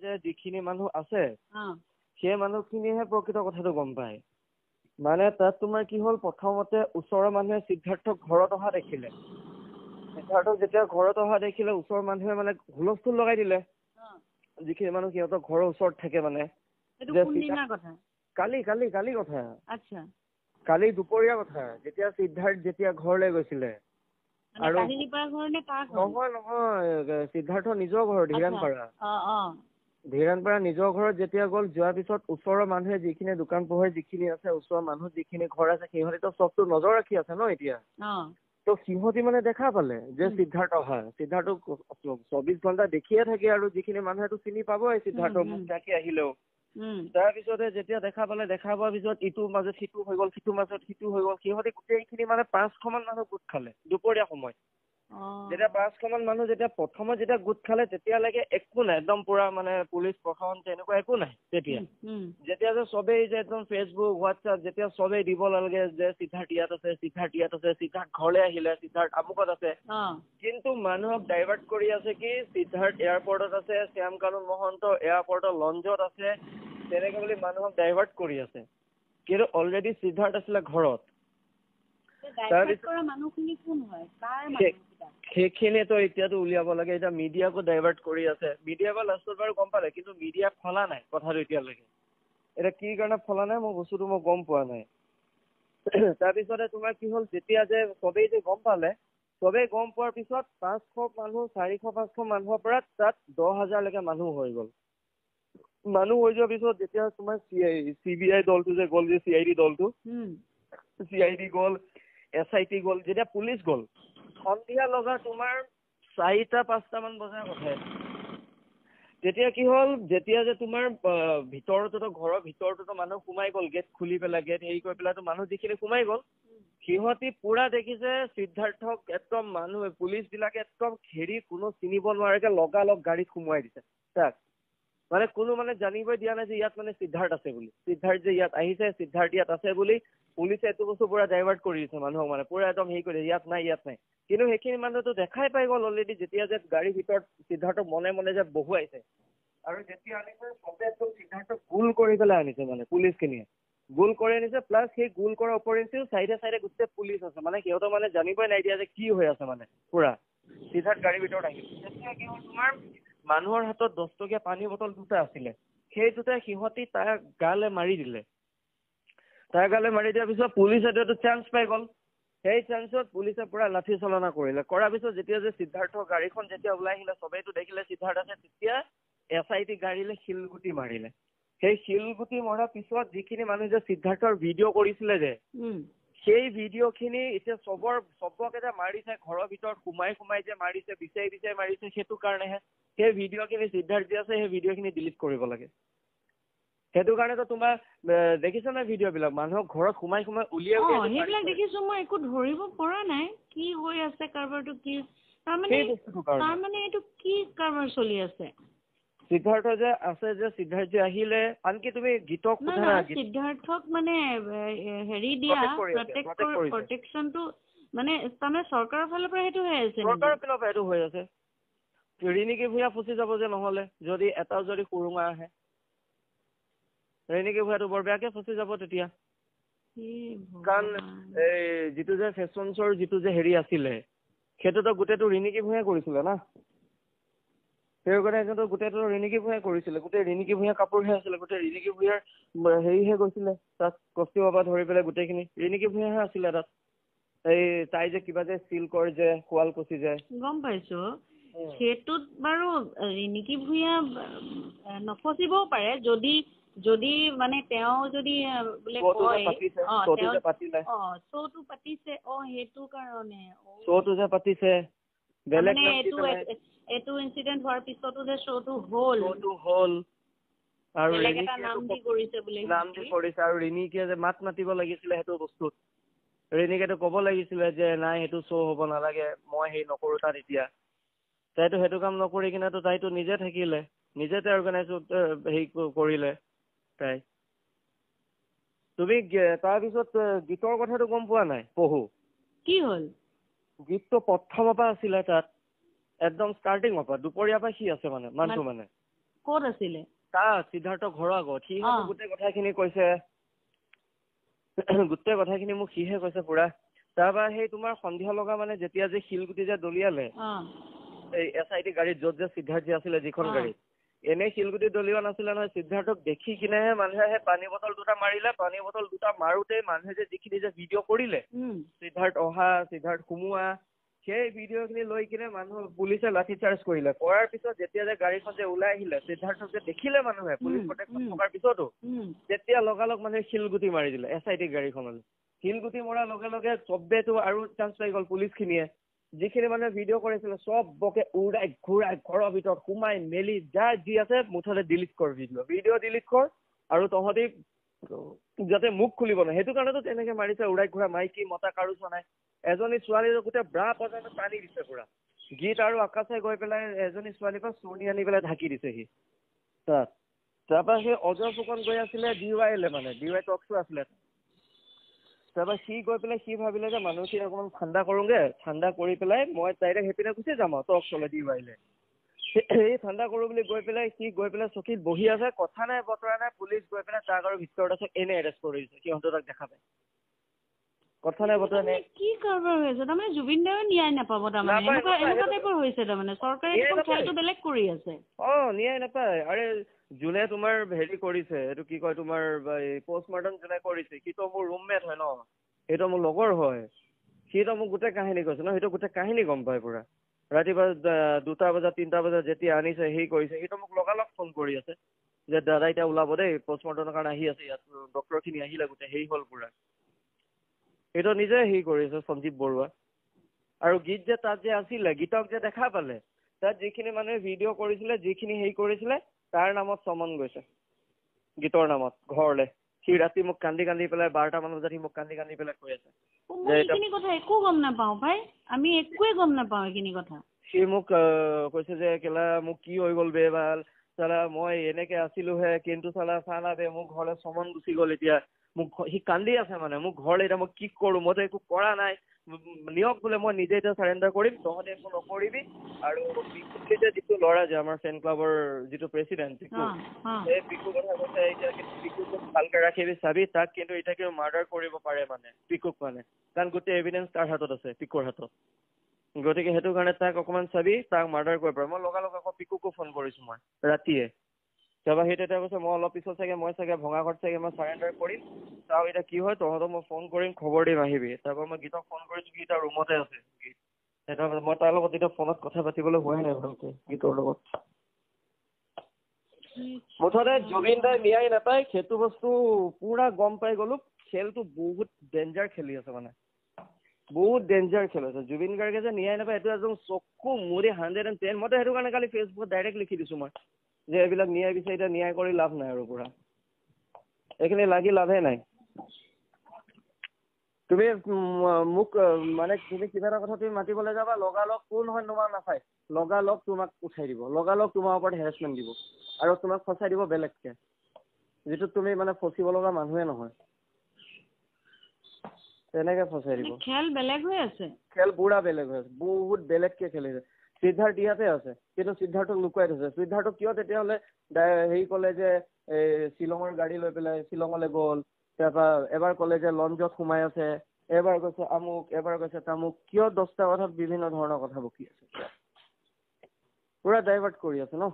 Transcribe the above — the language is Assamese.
যে যিখিনি মানুহ আছে সেই মানুহখিনিহে প্ৰকৃত কথাটো গম পায় মানে তাত তোমাৰ কি হ'ল প্ৰথমতে ওচৰৰ মানুহে সিদ্ধাৰ্থক ঘৰত অহা দেখিলে সিদ্ধাৰ্থক যেতিয়া ঘৰত অহা দেখিলে ওচৰৰ মানুহে মানে হুলস্থুল লগাই দিলে যিখিনি মানুহ সিহঁতৰ ঘৰৰ ওচৰত থাকে মানে কালি কালি কালি কথা কালি দুপৰীয়া কথা যেতিয়া সিদ্ধাৰ্থ যেতিয়া ঘৰলৈ গৈছিলে আৰু নহয় নহয় সিদ্ধাৰ্থ নিজৰ ঘৰ ধীৰাণপাৰা নিজৰ ঘৰত যেতিয়া গ'ল যোৱাৰ পিছত ওচৰৰ মানুহে যিখিনি দোকান পোহাৰ যিখিনি আছে ওচৰৰ মানুহ যিখিনি ঘৰ আছে সিহঁতেতো চবটো নজৰ ৰাখি আছে ন এতিয়া তো সিহঁতি মানে দেখা পালে যে সিদ্ধাৰ্থ অহা সিদ্ধাৰ্থক 24 ঘণ্টা দেখিয়ে থাকে আৰু যিখিনি মানুহেতো চিনি পাবই সিদ্ধাৰ্থ মুখ ঢাকি আহিলেও তাৰপিছতে যেতিয়া দেখা পালে দেখা পোৱাৰ পিছত ইটোৰ মাজত সিটো হৈ গ'ল সিটোৰ মাজত সিটো হৈ গ'ল সিহঁতে গোটেইখিনি মানে 500মান মানুহ গোট খালে দুপৰীয়া সময়ত যেতিয়া 500মান মানুহ যেতিয়া প্ৰথমত যেতিয়া গোট খালে তেতিয়ালৈকে একো নাই একদম পুৰা মানে পুলিচ প্ৰশাসন তেনেকুৱা একো নাই তেতিয়া যেতিয়া যে চবেই যে একদম ফেচবুক হোৱাটছআপ যেতিয়া চবেই দিব লাগে যে সিদ্ধাৰ্থ ইয়াত আছে সিদ্ধাৰ্থ ঘৰলৈ আহিলে সিদ্ধাৰ্থ আমুকত আছে কিন্তু মানুহক ডাইভাৰ্ট কৰি আছে কি সিদ্ধাৰ্থ এয়াৰপৰ্টত আছে শ্যাম কানু মহন্ত এয়াৰপৰ্টৰ লঞ্জত আছে তেনেকে বুলি মানুহক ডাইভাৰ্ট কৰি আছে কিন্তু অলৰেডি সিদ্ধাৰ্থ আছিলে ঘৰত সেইখিনিতো এতিয়াতো উলিয়াব লাগে এতিয়া মিডিয়াকো ডাইভাৰ্ট কৰি আছে মিডিয়া বা লাষ্টত বাৰু গম পালে কিন্তু মিডিয়া ফলা নাই কথাটো এতিয়ালৈকে এতিয়া কি কাৰণে ফলা নাই মই বস্তুটো মই গম পোৱা নাই তাৰপিছতে তোমাৰ কি হ'ল যেতিয়া যে চবেই যে গম পালে চবেই গম পোৱাৰ পিছত 500 মানুহ 400-500 মানুহৰ পৰা তাত 10,000লৈকে মানুহ হৈ গ'ল মানুহ হৈ যোৱাৰ পিছত যেতিয়া তোমাৰ CBI দলটো যে গ'ল যে CID দলটো CID গ'ল SIT গ'ল যেতিয়া পুলিচ গ'ল সন্ধিয়া লগা তোমাৰ 4টা-5টামান বজাৰ কথা তেতিয়া কি হ'ল যেতিয়া যে তোমাৰ ভিতৰতো ঘৰৰ ভিতৰতো মানুহ সোমাই গ'ল গেট খুলি পেলাই গেট হেৰি কৰি পেলাই মানুহ যিখিনি সোমাই গ'ল সিহঁতি পুৰা দেখিছে সিদ্ধাৰ্থক একদম মানুহ পুলিচ বিলাকে একদম ঘেৰি কোনো চিনিব নোৱাৰাকে লগালগ গাড়ীত সোমোৱাই দিছে তাক মানে কোনো মানে জানিবই দিয়া নাই যে ইয়াত মানে সিদ্ধাৰ্থ আছে বুলি সিদ্ধাৰ্থ যে ইয়াত আহিছে সিদ্ধাৰ্থ ইয়াত আছে বুলি পুলিচে এইটো বস্তু পুৰা ডাইভাৰ্ট কৰি দিছে মানুহক মানে পুৰা একদম হেৰি কৰি ইয়াত নাই কিন্তু সেইখিনি মানুহতো দেখাই পাই গ'ল অলৰেডি যেতিয়া যে গাড়ীৰ ভিতৰত সিদ্ধাৰ্থক মনে মনে যে বহুৱাইছে আৰু যেতিয়া আনিছে চবে একদম সিদ্ধাৰ্থক গোল কৰি পেলাই আনিছে মানে পুলিচখিনিয়ে গোল কৰি আনিছে প্লাছ সেই গোল কৰাৰ উপৰিঞ্চিও চাইডে চাইডে গোটেই পুলিচ আছে মানে সিহঁতৰ মানে জানিবই নাই দিয়া যে কি হৈ আছে মানে পুৰা সিদ্ধাৰ্থ গাড়ীৰ ভিতৰত আহিছে তেতিয়া কি হ'ল তোমাৰ মানুহৰ হাতত 10 টকীয়া পানী বটল দুটা আছিলে সেই দুটা সিহঁতি তাৰ গালে মাৰি দিলে তাৰ গালে মাৰি দিয়াৰ পিছত পুলিচে এইটো চান্স পাই গ'ল সেই চান্সত পুলিচে পুৰা লাঠি চলনা কৰিলে কৰাৰ পিছত যেতিয়া যে সিদ্ধাৰ্থৰ গাড়ীখন যেতিয়া ওলাই আহিলে চবেইতো দেখিলে সিদ্ধাৰ্থ আছে তেতিয়া SIT গাড়ীলে শিলগুটি মাৰিলে সেই শিলগুটি মৰাৰ পিছত যিখিনি মানুহ যে সিদ্ধাৰ্থৰ ভিডিঅ' কৰিছিলে যে সেই ভিডিঅ'খিনি এতিয়া চবকে যে মাৰিছে ঘৰৰ ভিতৰত সোমাই যে মাৰিছে বিচাৰি মাৰিছে সেইটো কাৰণেহে সেই ভিডিঅ'খিনি সিদ্ধাৰ্থ যে আছে সেই ভিডিঅ'খিনি ডিলিট কৰিব লাগে সেইটো কাৰণেতো তোমাৰ দেখিছা নাই ভিডিঅ'বিলাক মানুহক ঘৰত সোমাই উলিয়াই সেইবিলাক দেখিছো মই একো ধৰিব পৰা নাই কি হৈ আছে কাৰবাৰটো কি তাৰমানে এইটো কি কাৰবাৰ চলি আছে সিদ্ধাৰ্থ যে আছে যে সিদ্ধাৰ্থ যে আহিলে আনকি তুমি গীতক সিদ্ধাৰ্থক মানে হেৰি দিয়া প্ৰটেকশ্যনটো মানে তাৰমানে চৰকাৰৰ ফালৰ পৰা সেইটো হৈ আছে চৰকাৰৰ ফালৰ পৰা এইটো হৈ আছে ৰিণিকী ভূঞা ফচি যাব যে নহলে যদি এটাও যদি সুৰুঙা আহে ৰিণিকী ভূঞাটো বৰ বেয়াকে ফচি যাব তেতিয়া কাৰণ এই যিটো যে ফেশ্বন শ্ব'ৰ যিটো যে হেৰি আছিলে সেইটোতো গোটেইটো ৰিণিকী ভূঞাই কৰিছিলে না সেই কাৰণে গোটেইটো ৰিণিকী ভূঞাই কৰিছিলে গোটেই ৰিণিকী ভূঞা কাপোৰহে আছিলে গোটেই ৰিণিকী ভূঞাৰ হেৰিহে গৈছিলে তাত কষ্টিউমৰ পৰা ধৰি পেলাই গোটেইখিনি ৰিণিকী ভূঞাহে আছিলে তাত এই তাই যে কিবা যে চিল্কৰ যে শুৱালকুছি যে গম পাইছো সেইটোত বাৰু ৰিণিকী ভূঞা নফচিবও পাৰে যদি মানে তেওঁ যদি বোলে কয় শ্ব'টো পাতিছে সেইটো কাৰণে শ্ব'টো যে পাতিছে বেলেগ এইটো ইনচিডেন্ট হোৱাৰ পিছতো যে শ্ব'টো হ'ল আৰু নাম দি কৰিছে আৰু ৰিণিকীয়ে যে মাত মাতিব লাগিছিলে সেইটো বস্তুত ৰিণিকীয়েতো ক'ব লাগিছিলে যে নাই সেইটো শ্ব' হ'ব নালাগে মই হেৰি নকৰো তাত এতিয়া তাইতো সেইটো কাম নকৰি কিনেতো তাইতো নিজে থাকিলে নিজে অৰ্গেনাইজ হেৰি কৰিলে তাই তুমি তাৰপিছত গীতৰ কথাটো গম পোৱা নাই পহু কি হ'ল গীতটো প্ৰথমৰ পৰা আছিলে তাত একদম ষ্টাৰ্টিঙৰ পৰা দুপৰীয়াৰ পৰা সি আছে মানে মানুহটো মানে ক'ত আছিলে সিদ্ধাৰ্থ ঘৰৰ আগত সি গোটেই কথাখিনি কৈছে গোটেই কথাখিনি মোক সিহে কৈছে পুৰা তাৰপৰা সেই তোমাৰ সন্ধিয়া লগা মানে যেতিয়া যে শিলগুটি যে দলিয়ালে এই SIT গাড়ীত য'ত যে সিদ্ধাৰ্থ আছিলে যিখন গাড়ীত এনেই শিলগুটি দলিওৱা নাছিলে নহয় সিদ্ধাৰ্থক দেখি কিনেহে মানুহে পানী বটল দুটা মাৰিলে পানী বটল দুটা মাৰোতে মানুহে যে যিখিনি যে ভিডিঅ' কৰিলে সিদ্ধাৰ্থ অহা সিদ্ধাৰ্থ সোমোৱা সেই ভিডিঅ'খিনি লৈ কিনে মানুহ পুলিচে লাঠি চাৰ্জ কৰিলে কৰাৰ পিছত যেতিয়া যে গাড়ীখন যে ওলাই আহিলে সিদ্ধাৰ্থক যে দেখিলে মানুহে পুলিচ প্ৰটেকশ্যন থকাৰ পিছতো তেতিয়া লগালগ মানুহে শিলগুটি মাৰি দিলে SIT গাড়ীখনলৈ শিলগুটি মৰাৰ লগে লগে চবেতো আৰু চান্স পাই গ'ল পুলিচখিনিয়ে যিখিনি মানুহে ভিডিঅ' কৰিছিলে চবকে উৰাই ঘূৰাই ঘৰৰ ভিতৰত সোমাই মেলি যাৰ যি আছে মুঠতে ডিলিট কৰ ভিডিঅ' ডিলিট কৰ আৰু তহঁতি যাতে মুখ খুলিব নহয় সেইটো কাৰণেতো তেনেকে মাৰিছে উৰাই ঘূৰা মাইকী মতা কাৰো চোৱা নাই এজনী ছোৱালীৰ গোটেই ব্ৰা পৰ্যন্ত টানি দিছে পুৰা গীত আৰু আকাশে গৈ পেলাই এজনী ছোৱালীৰ পৰা চুৰ্ণি আনি পেলাই ঢাকি দিছে সি তাৰপৰা সেই অজয় ফুকন গৈ আছিলে DYL মানে DY টকছো আছিলে তাৰপৰা সি গৈ পেলাই সি ভাবিলে যে মানুহখিনি অকণমান ঠাণ্ডা কৰোঁগে ঠাণ্ডা কৰি পেলাই মই ডাইৰেক্ট সেইপিনে গুচি যাম আৰু টক চলে DYL সেই ঠাণ্ডা কৰোঁ বুলি গৈ পেলাই সি গৈ পেলাই চকীত বহি আছে কথা নাই বতৰা নাই পুলিচ গৈ পেলাই তাক আৰু ভিতৰত আছে এনে এৰেষ্ট কৰি দিছে সিহঁতে তাক দেখা পায় কথা নাই বতৰা নাই কি কাৰবাৰ হৈছে তাৰমানে জুবিন দায়ে ন্যায় নাপাব তাৰমানে এনেকুৱা টাইপৰ হৈছে তাৰমানে চৰকাৰে খেলটো বেলেগ কৰি আছে ন্যায় নাপায় আৰে যোনে তোমাৰ হেৰি কৰিছে এইটো কি কয় তোমাৰ পষ্টমৰ্টম যোনে কৰিছে সিটো মোৰ ৰুমমেট হয় ন সেইটো মোৰ লগৰ হয় সিটো মোক গোটেই কাহিনী কৈছে ন সেইটো গোটেই কাহিনী গম পায় পুৰা ৰাতিপুৱা 2টা বজাত 3টা বজাত যেতিয়া আনিছে হেৰি কৰিছে সিটো মোক লগালগ ফোন কৰি আছে যে দাদা এতিয়া ওলাব দেই পষ্টমৰ্টমৰ কাৰণে আহি আছে ইয়াত ডক্টৰখিনি আহিলে গোটেই হেৰি হ'ল পুৰা সেইটো নিজে হেৰি কৰিছে সঞ্জীৱ বৰুৱা আৰু গীত যে তাত যে আছিলে গীতক যে দেখা পালে তাত যিখিনি মানুহে ভিডিঅ' কৰিছিলে যিখিনি হেৰি কৰিছিলে তাৰ নামত চমন গৈছে গীতৰ নামত ঘৰলে সি ৰাতি মোক কান্দি কান্দি পেলাই 12টা মান বজাত সি মোক কান্দি কান্দি পেলাই কৈ আছে এইখিনি কথা একো গম নাপাওঁ ভাই আমি একোৱে গম নাপাওঁ এইখিনি কথা সি মোক কৈছে যে কেলা মোক কি হৈ গ'ল বে ভাল চালা মই এনেকে আছিলোহে কিন্তু চালা চালা বে মোৰ ঘৰলে চমন গুচি গ'ল এতিয়া মোক সি কান্দি আছে মানে মোক ঘৰলে এতিয়া মই কি কৰোঁ মইতো একো কৰা নাই নিয়ক বোলে মই নিজে এতিয়া চাৰেণ্ডাৰ কৰিম তহঁতে একো নকৰিবি আৰু পিকুকে যে যিটো ল'ৰা যে আমাৰ ফেন ক্লাবৰ যিটো প্ৰেচিডেণ্ট পিকু সেই পিকুৰ কথা কৈছে এতিয়া পিকুক ভালকে ৰাখিবি চাবি তাক কিন্তু এতিয়া কিয় মাৰ্ডাৰ কৰিব পাৰে মানে পিকুক মানে কাৰণ গোটেই এভিডেঞ্চ তাৰ হাতত আছে পিকুৰ হাতত গতিকে সেইটো কাৰণে তাক অকণমান চাবি তাক মাৰ্ডাৰ কৰিব পাৰে মই লগালগ আকৌ পিকুকো ফোন কৰিছোঁ মই ৰাতিয়ে তাৰপৰা সেই তেতিয়া কৈছে মই অলপ পিছত চাগে মই চাগে ভঙাঘৰত চাগে মই চাৰেণ্ডাৰ কৰিম চাওঁ এতিয়া কি হয় তহঁতক মই ফোন কৰিম খবৰ দিম আহিবি তাৰপৰা মই গীতক ফোন কৰিছোঁ গীত তাৰ ৰুমতে আছে মই তাৰ লগত এতিয়া ফোনত কথা পাতিবলৈ হোৱাই নাই ভালকে গীতৰ লগত মুঠতে জুবিন দাই ন্যায় নাপায় সেইটো বস্তু পুৰা গম পাই গ'লো খেলটো বহুত ডেঞ্জাৰ খেলি আছে মানে বহুত ডেঞ্জাৰ খেল আছে জুবিন গাৰ্গে যে ন্যায় নাপায় এইটো একদম চকু মুৰি 110 মইতো সেইটো কাৰণে কালি ফেচবুকত ডাইৰেক্ট লিখি দিছোঁ মই যে এইবিলাক ন্যায় বিচাৰি এতিয়া ন্যায় কৰি লাভ নাই আৰু পুৰা এইখিনি লাগি লাভে নাই তুমি মোক মানে তুমি কিবা এটা কথা তুমি মাতিবলৈ যাবা লগালগ কোন হয় তোমাৰ নাচাই লগালগ তোমাক উঠাই দিব লগালগ তোমাৰ ওপৰত হেৰাচমেণ্ট দিব আৰু তোমাক ফচাই দিব বেলেগকে যিটো তুমি মানে ফচিব লগা মানুহে নহয় তেনেকে ফচাই দিব খেল বেলেগ হৈ আছে খেল পুৰা বেলেগ হৈ আছে বহুত বেলেগকে খেলিছে সিদ্ধাৰ্থ ইয়াতে আছে কিন্তু সিদ্ধাৰ্থক লুকুৱাই থৈছে সিদ্ধাৰ্থক কিয় তেতিয়াহ'লে হেৰি ক'লে যে শ্বিলঙৰ গাড়ী লৈ পেলাই শ্বিলঙলৈ গ'ল তাৰপৰা এবাৰ ক'লে যে লঞ্চত সোমাই আছে এবাৰ কৈছে আমুক এবাৰ কৈছে তামুক কিয় 10টা কথাত বিভিন্ন ধৰণৰ কথা বকি আছে পুৰা ডাইভাৰ্ট কৰি আছে ন